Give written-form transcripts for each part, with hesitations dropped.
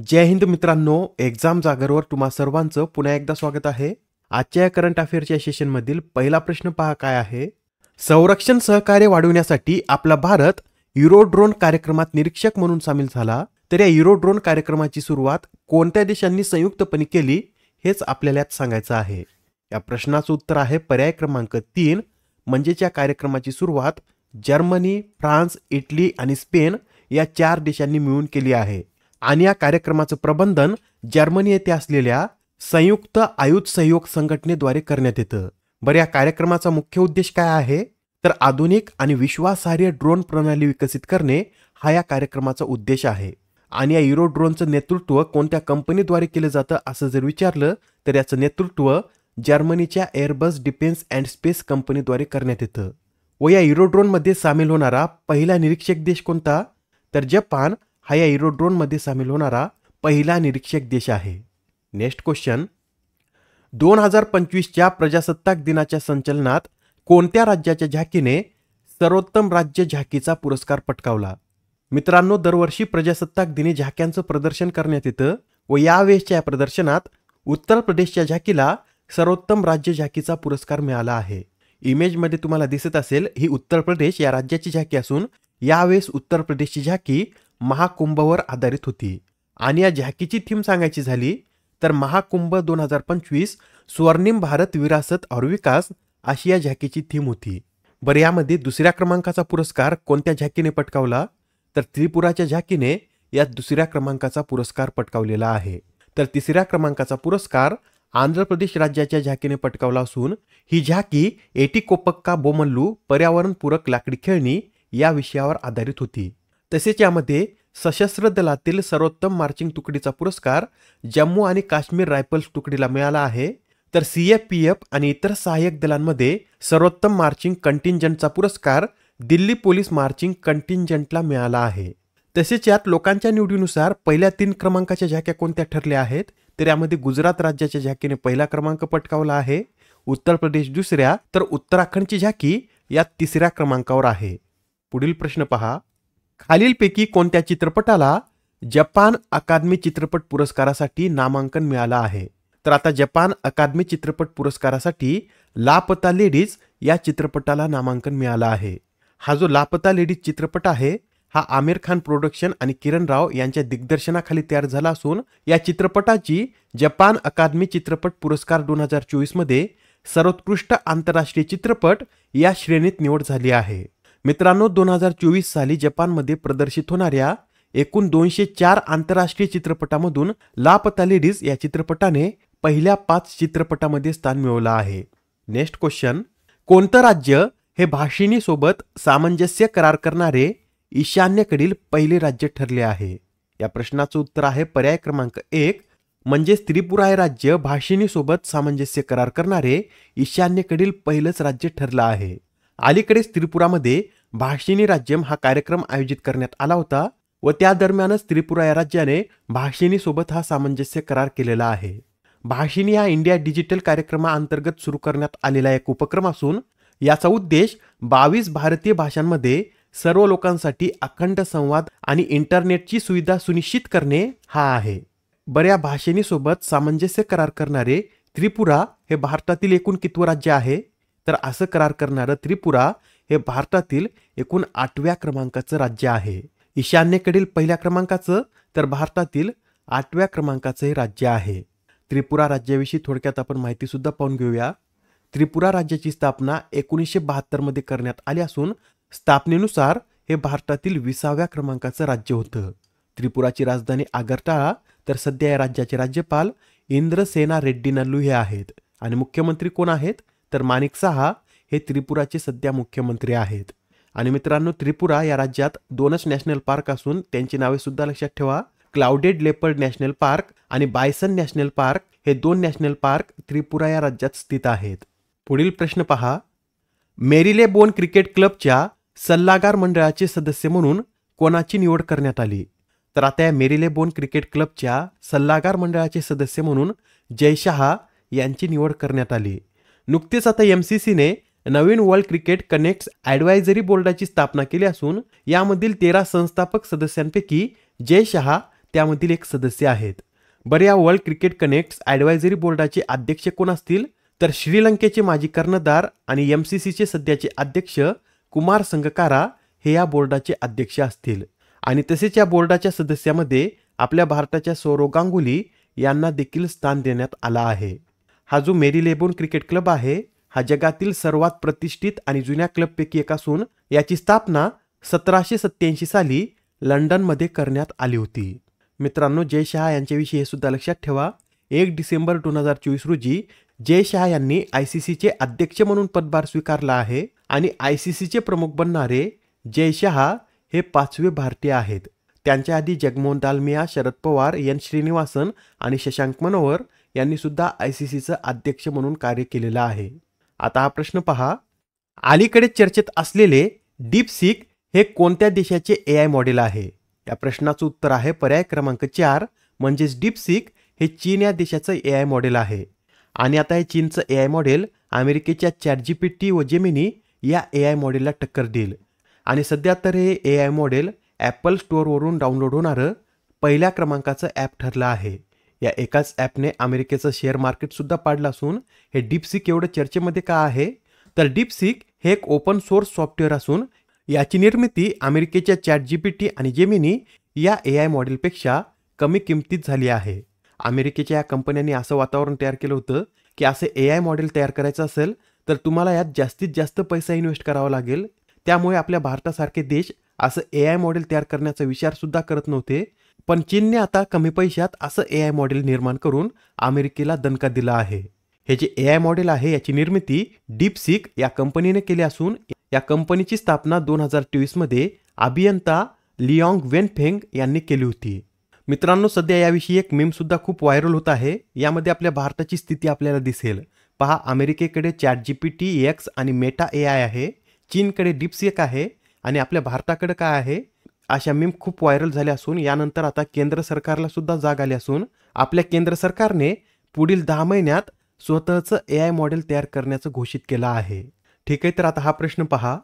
जय हिंद मित्रांनो, एक्झाम जागरवर तुम्हा सर्वांचं पुन्हा एकदा स्वागत आहे. आजच्या करंट अफेअरच्या सेशनमधील पहिला प्रश्न पहा काय आहे. संरक्षण सहकार्य वाढवण्यासाठी आपला भारत युरो ड्रोन कार्यक्रमात निरीक्षक म्हणून सामील झाला. तर या युरो ड्रोन कार्यक्रमाची सुरुवात कोणत्या देशांनी संयुक्तपणे केली हेच आपल्याला यात सांगायचं आहे. या प्रश्नाचं उत्तर आहे पर्याय क्रमांक 3. म्हणजेच या कार्यक्रमाची सुरुवात जर्मनी, फ्रान्स, इटली आणि स्पेन या 4 देशांनी मिळून केली आहे. आणि या कार्यक्रमाचं प्रबंधन जर्मनी येथे असलेल्या संयुक्त आयुध सहयोग संघटनेद्वारे करण्यात येतं. बरं, या कार्यक्रमाचा मुख्य उद्देश काय आहे तर आधुनिक आणि विश्वासार्ह ड्रोन प्रणाली विकसित करणे हा या कार्यक्रमाचा उद्देश आहे. आणि या युरो ड्रोनचं नेतृत्व कोणत्या कंपनीद्वारे केलं जातं असं जर विचारलं तर याचं नेतृत्व जर्मनीच्या एअरबस डिफेन्स अँड स्पेस कंपनीद्वारे करण्यात येतं. व या युरो ड्रोनमध्ये सामील होणारा पहिला निरीक्षक देश कोणता तर जपान हा या युरो ड्रोनमध्ये सामील होणारा पहिला निरीक्षक देश आहे. नेक्स्ट क्वेश्चन, 2025च्या प्रजासत्ताक दिनाच्या संचलनात कोणत्या राज्याच्या झाकीने सर्वोत्तम राज्य झाकीचा पुरस्कार पटकावला. मित्रांनो, दरवर्षी प्रजासत्ताक दिनी झाक्यांचं प्रदर्शन करण्यात येतं व यावेळेसच्या या प्रदर्शनात उत्तर प्रदेशच्या झाकीला सर्वोत्तम राज्य झाकीचा पुरस्कार मिळाला आहे. इमेजमध्ये तुम्हाला दिसत असेल ही उत्तर प्रदेश या राज्याची झाकी असून यावेळेस उत्तर प्रदेशची झाकी महाकुंभवर आधारित होती. आणि या झाकीची थीम सांगायची झाली तर महाकुंभ 2025 स्वर्णिम भारत विरासत और विकास अशी या झाकीची थीम होती. बरं, यामध्ये दुसऱ्या क्रमांकाचा पुरस्कार कोणत्या झाकीने पटकावला तर त्रिपुराच्या झाकीने या दुसऱ्या क्रमांकाचा पुरस्कार पटकावलेला आहे. तर तिसऱ्या क्रमांकाचा पुरस्कार आंध्र प्रदेश राज्याच्या झाकीने पटकावला असून ही झाकी एटिकोपक्का बोमल्लू पर्यावरणपूरक लाकडी खेळणी या विषयावर आधारित होती. तसेच यामध्ये सशस्त्र दलातील सर्वोत्तम मार्चिंग तुकडीचा पुरस्कार जम्मू आणि काश्मीर रायफल्स तुकडीला मिळाला आहे. तर CFPF आणि इतर सहाय्यक दलांमध्ये सर्वोत्तम मार्चिंग कंटिंजंटचा पुरस्कार दिल्ली पोलीस मार्चिंग कंटिंजंटला मिळाला आहे. तसेच यात लोकांच्या निवडीनुसार पहिल्या 3 क्रमांकाच्या झाक्या कोणत्या ठरल्या आहेत तर यामध्ये गुजरात राज्याच्या झाकीने पहिला क्रमांक पटकावला आहे, उत्तर प्रदेश दुसऱ्या तर उत्तराखंडची झाकी या 3ऱ्या क्रमांकावर आहे. पुढील प्रश्न पहा, खालीलपैकी कोणत्या चित्रपटाला जपान अकादमी चित्रपट पुरस्कारासाठी नामांकन मिळालं आहे. तर आता जपान अकादमी चित्रपट पुरस्कारासाठी लापता लेडीज या चित्रपटाला नामांकन मिळालं आहे. हा जो लापता लेडीज चित्रपट आहे हा आमिर खान प्रोडक्शन आणि किरण राव यांच्या दिग्दर्शनाखाली तयार झाला असून या चित्रपटाची जपान अकादमी चित्रपट पुरस्कार 2024 मध्ये सर्वोत्कृष्ट आंतरराष्ट्रीय चित्रपट या श्रेणीत निवड झाली आहे. मित्रांनो, 2024 साली जपानमध्ये प्रदर्शित होणाऱ्या एकूण 204 आंतरराष्ट्रीय चित्रपटामधून लापता लेडीज या चित्रपटाने पहिल्या 5 चित्रपटामध्ये स्थान मिळवलं आहे. नेक्स्ट क्वेश्चन, कोणतं राज्य हे भाषिणी सोबत सामंजस्य करार करणारे ईशान्येकडील पहिले राज्य ठरले आहे. या प्रश्नाचं उत्तर आहे पर्याय क्रमांक 1. म्हणजेच त्रिपुरा हे राज्य भाषिणी सोबत सामंजस्य करार करणारे ईशान्येकडील पहिलंच राज्य ठरलं आहे. अलीकडेच त्रिपुरामध्ये भाषिणी राज्यम हा कार्यक्रम आयोजित करण्यात आला होता व त्या दरम्यानच त्रिपुरा या राज्याने भाषिणी सोबत हा सामंजस्य करार केलेला आहे. भाषिणी हा इंडिया डिजिटल कार्यक्रमाअंतर्गत सुरू करण्यात आलेला एक उपक्रम असून याचा उद्देश 22 भारतीय भाषांमध्ये सर्व लोकांसाठी अखंड संवाद आणि इंटरनेटची सुविधा सुनिश्चित करणे हा आहे. बऱ्या भाषिणी सोबत सामंजस्य करार करणारे त्रिपुरा हे भारतातील एकूण कितवं राज्य आहे तर असं करार करणारं त्रिपुरा हे भारतातील एकूण 8व्या क्रमांकाचं राज्य आहे. ईशान्येकडील पहिल्या क्रमांकाचं तर भारतातील 8व्या क्रमांकाचं हे राज्य आहे. त्रिपुरा राज्याविषयी थोडक्यात आपण माहिती सुद्धा पाहून घेऊया. त्रिपुरा राज्याची स्थापना 1972 मध्ये करण्यात आली असून स्थापनेनुसार हे भारतातील 20व्या क्रमांकाचं राज्य होतं. त्रिपुराची राजधानी आगरताळा तर सध्या या राज्याचे राज्यपाल इंद्रसेना रेड्डी नल्लू हे आहेत. आणि मुख्यमंत्री कोण आहेत तर माणिक साहा हे त्रिपुराचे सध्या मुख्यमंत्री आहेत. आणि मित्रांनो, त्रिपुरा या राज्यात 2च नॅशनल पार्क असून त्यांची नावे सुद्धा लक्षात ठेवा. क्लाउडेड लेपर्ड नॅशनल पार्क आणि बायसन नॅशनल पार्क हे 2 नॅशनल पार्क त्रिपुरा या राज्यात स्थित आहेत. पुढील प्रश्न पहा, मेरीलेबोन क्रिकेट क्लबच्या सल्लागार मंडळाचे सदस्य म्हणून कोणाची निवड करण्यात आली. तर आता या मेरीलेबोन क्रिकेट क्लबच्या सल्लागार मंडळाचे सदस्य म्हणून जय शहा यांची निवड करण्यात आली. नुकतेच आता MCCने नवीन वर्ल्ड क्रिकेट कनेक्ट्स ॲडवायझरी बोर्डाची स्थापना केली असून यामधील 13 संस्थापक सदस्यांपैकी जय शहा त्यामधील एक सदस्य आहेत. बरं, या वर्ल्ड क्रिकेट कनेक्ट्स ॲडवायझरी बोर्डाचे अध्यक्ष कोण असतील? तर श्रीलंकेचे माजी कर्णधार आणि MCCचे सध्याचे अध्यक्ष कुमार संगकारा हे या बोर्डाचे अध्यक्ष असतील. आणि तसेच या बोर्डाच्या सदस्यामध्ये आपल्या भारताच्या सौरव गांगुली यांना देखील स्थान देण्यात आला आहे. हा जो मेरीलेबोन क्रिकेट क्लब आहे हा जगातील सर्वात प्रतिष्ठित आणि जुन्या क्लबपैकी एक असून याची स्थापना 1787 साली लंडनमध्ये करण्यात आली होती. मित्रांनो, जय शहा यांच्याविषयी हे सुद्धा लक्षात ठेवा. 1 डिसेंबर 2024 रोजी जय शहा यांनी ICCचे अध्यक्ष म्हणून पदभार स्वीकारला आहे आणि ICCचे प्रमुख बनणारे जय शहा हे 5वे भारतीय आहेत. त्यांच्या आधी जगमोहन दालमिया, शरद पवार, एन श्रीनिवासन आणि शशांक मनोहर यांनी सुद्धा ICCचं अध्यक्ष म्हणून कार्य केलेलं आहे. आता हा प्रश्न पहा. अलीकडे चर्चेत असलेले डीपसीक हे कोणत्या देशाचे AI मॉडेल आहे? या प्रश्नाचं उत्तर आहे पर्याय क्रमांक 4 म्हणजेच डीपसीक हे चीन या देशाचं AI मॉडेल आहे. आणि आता हे चीनचं AI मॉडेल अमेरिकेच्या ChatGPT व जेमिनी या AI मॉडेलला टक्कर देईल. आणि सध्या तर हे AI मॉडेल ॲपल स्टोअरवरून डाउनलोड होणारं पहिल्या क्रमांकाचं ॲप ठरलं आहे. या एकाच ॲपने अमेरिकेचं शेअर मार्केट सुद्धा पाडलं असून हे डीपसीक एवढं चर्चेमध्ये का आहे? तर डीपसीक हे एक ओपन सोर्स सॉफ्टवेअर असून याची निर्मिती अमेरिकेच्या ChatGPT आणि जेमिनी या AI मॉडेलपेक्षा कमी किमतीत झाली आहे. अमेरिकेच्या या कंपन्यांनी असं वातावरण तयार केलं होतं की असे AI मॉडेल तयार करायचं असेल तर तुम्हाला यात जास्तीत जास्त पैसा इन्व्हेस्ट करावा लागेल. त्यामुळे आपल्या भारतासारखे देश असं AI मॉडेल तयार करण्याचा विचार सुद्धा करत नव्हते. पण चीनने आता कमी पैशात असं AI मॉडेल निर्माण करून अमेरिकेला दणका दिला आहे. हे जे AI मॉडेल आहे याची निर्मिती डीपसीक या कंपनीने केली असून या कंपनीची स्थापना 2023 मध्ये अभियंता लिऑंग वेनफेंग यांनी केली होती. मित्रांनो, सध्या याविषयी एक मीम सुद्धा खूप व्हायरल होत आहे. यामध्ये आपल्या भारताची स्थिती आपल्याला दिसेल. पहा, अमेरिकेकडे ChatGPT, X आणि मेटा AI आहे. चीनकडे डीपसीक आहे आणि आपल्या भारताकडे काय आहे? अशा मीम खूप व्हायरल झाल्या असून यानंतर आता केंद्र सरकारला सुद्धा जाग आली असून आपल्या केंद्र सरकारने पुढील 10 महिन्यात स्वतःचं AI मॉडेल तयार करण्याचं घोषित केलं आहे. ठीक आहे, तर आता हा प्रश्न पहा.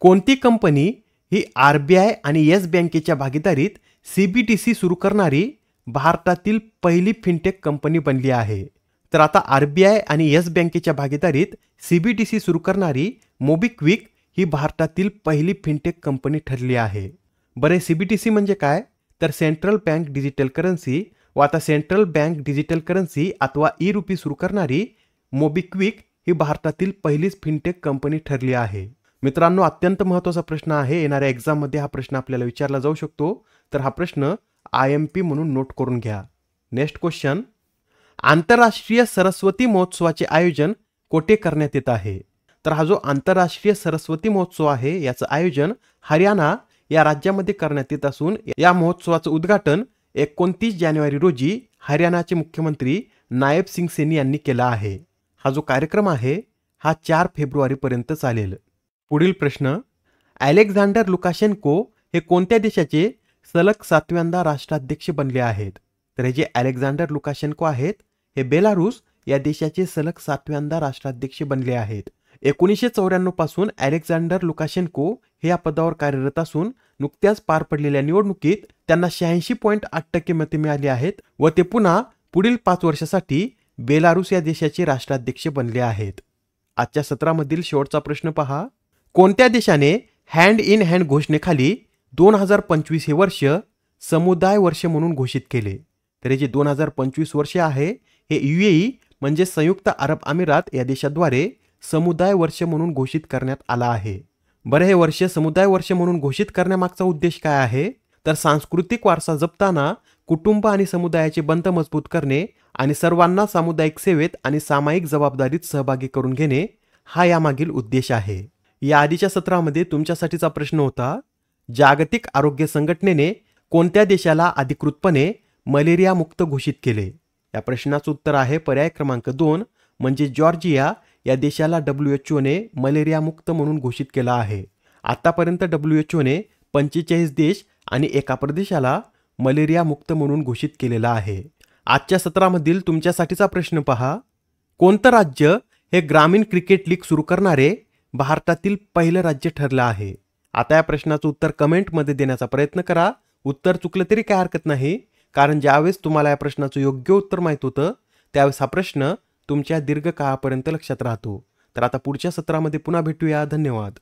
कोणती कंपनी ही RBI आणि येस बँकेच्या भागीदारीत CBDC सुरू करणारी भारतातील पहिली फिनटेक कंपनी बनली आहे? तर आता RBI आणि येस बँकेच्या भागीदारीत CBDC सुरू करणारी मोबिक्विक ही भारतातील पहिली फिनटेक कंपनी ठरली आहे. बरे, CBDC म्हणजे काय? तर सेंट्रल बँक डिजिटल करन्सी व आता सेंट्रल बँक डिजिटल करन्सी अथवा ई-रुपी सुरू करणारी मोबिक्विक ही भारतातील पहिलीच फिनटेक कंपनी ठरली आहे. मित्रांनो, अत्यंत महत्त्वाचा प्रश्न आहे. येणाऱ्या एक्झाममध्ये हा प्रश्न आपल्याला विचारला जाऊ शकतो. तर हा प्रश्न IMP म्हणून नोट करून घ्या. Next question. आंतरराष्ट्रीय सरस्वती महोत्सवाचे आयोजन कोठे करण्यात येत आहे? तर हा जो आंतरराष्ट्रीय सरस्वती महोत्सव आहे याचं आयोजन हरियाणा या राज्यामध्ये करण्यात येत असून या महोत्सवाचं उद्घाटन 29 जानेवारी रोजी हरियाणाचे मुख्यमंत्री नायब सिंग सैनी यांनी केला आहे. हा जो कार्यक्रम आहे हा 4 फेब्रुवारीपर्यंत चालेल. पुढील प्रश्न. अलेक्झांडर लुकाशेन्को हे कोणत्या देशाचे सलग 7व्यांदा राष्ट्राध्यक्ष बनले आहेत? तर हे जे अलेक्झांडर लुकाशेन्को आहेत हे बेलारूस या देशाचे सलग 7व्यांदा राष्ट्राध्यक्ष बनले आहेत. 1994 पासून अलेक्झांडर लुकाशेन्को हे या पदावर कार्यरत असून नुकत्याच पार पडलेल्या निवडणुकीत त्यांना 86.8% मते मिळाली आहेत व ते पुन्हा पुढील 5 वर्षासाठी बेलारूस या देशाचे राष्ट्राध्यक्ष बनले आहेत. आजच्या सत्रामधील शेवटचा प्रश्न पहा. कोणत्या देशाने हँड इन हँड घोषणेखाली 2025 हे वर्ष समुदाय वर्ष म्हणून घोषित केले? तर हे जे 2025 वर्ष आहे हे UAE म्हणजे संयुक्त अरब अमिरात या देशाद्वारे समुदाय वर्ष म्हणून घोषित करण्यात आला आहे. बरं, हे वर्ष समुदाय वर्ष म्हणून घोषित करण्यामागचा उद्देश काय आहे? तर सांस्कृतिक वारसा जपताना कुटुंब आणि समुदायाचे बंध मजबूत करणे आणि सर्वांना सामुदायिक सेवेत आणि सामायिक जबाबदारीत सहभागी करून घेणे हा यामागील उद्देश आहे. या आधीच्या सत्रामध्ये तुमच्यासाठीचा प्रश्न होता. जागतिक आरोग्य संघटनेने कोणत्या देशाला अधिकृतपणे मलेरिया मुक्त घोषित केले? या प्रश्नाचं उत्तर आहे पर्याय क्रमांक 2 म्हणजे जॉर्जिया या देशाला WHOने मलेरिया मुक्त म्हणून घोषित केला आहे. आतापर्यंत WHOने 45 देश आणि एका प्रदेशाला मलेरिया मुक्त म्हणून घोषित केलेला आहे. आजच्या सत्रामधील तुमच्यासाठीचा प्रश्न पहा. कोणतं राज्य हे ग्रामीण क्रिकेट लीग सुरू करणारे भारतातील पहिलं राज्य ठरलं आहे? आता या प्रश्नाचं उत्तर कमेंटमध्ये देण्याचा प्रयत्न करा. उत्तर चुकलं तरी काय हरकत नाही, कारण ज्यावेळेस तुम्हाला या प्रश्नाचं योग्य उत्तर माहीत होतं त्यावेळेस हा प्रश्न तुमच्या दीर्घकाळापर्यंत लक्षात राहतो. तर आता पुढच्या सत्रामध्ये पुन्हा भेटूया. धन्यवाद.